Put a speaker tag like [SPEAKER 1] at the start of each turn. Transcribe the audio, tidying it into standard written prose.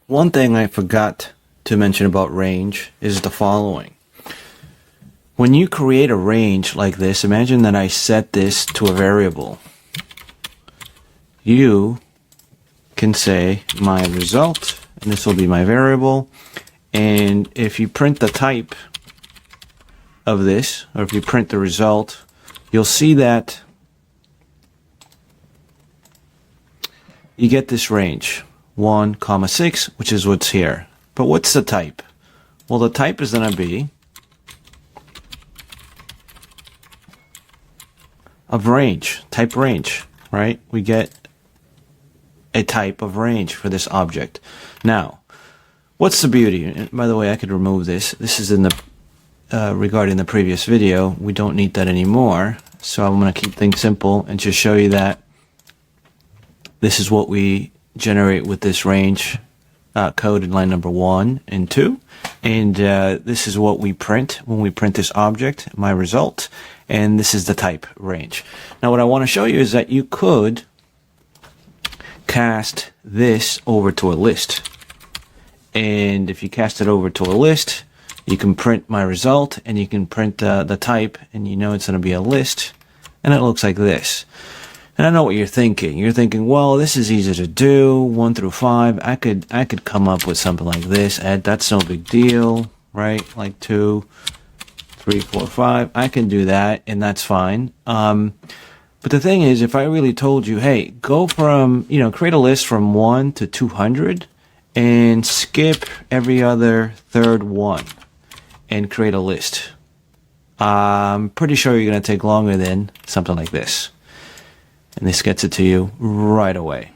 [SPEAKER 1] One thing I forgot to mention about range is the following. When you create a range like this, imagine that I set this to a variable. You can say my result, and this will be my variable. And if you print the type of this, or if you print the result, you'll see that you get this range, 1, 6, which is what's here. But what's the type? Well, the type is going to be of range, type range, right? We get a type of range for this object. Now, what's the beauty? And by the way, I could remove this. This is in the regarding the previous video. We don't need that anymore. So I'm going to keep things simple and just show you that this is what we generate with this range code in line number 1 and 2. And this is what we print when we print this object, my result. And this is the type range. Now what I want to show you is that you could cast this over to a list. And if you cast it over to a list, you can print my result and you can print the type, and you know it's going to be a list, and it looks like this. And I know what you're thinking. You're thinking, well, this is easy to do, 1 through 5. I could come up with something like this. That's no big deal, right? Like 2, 3, 4, 5. I can do that, and that's fine. But the thing is, if I really told you, hey, go from, create a list from 1 to 200 and skip every other third one and create a list, I'm pretty sure you're going to take longer than something like this. And this gets it to you right away.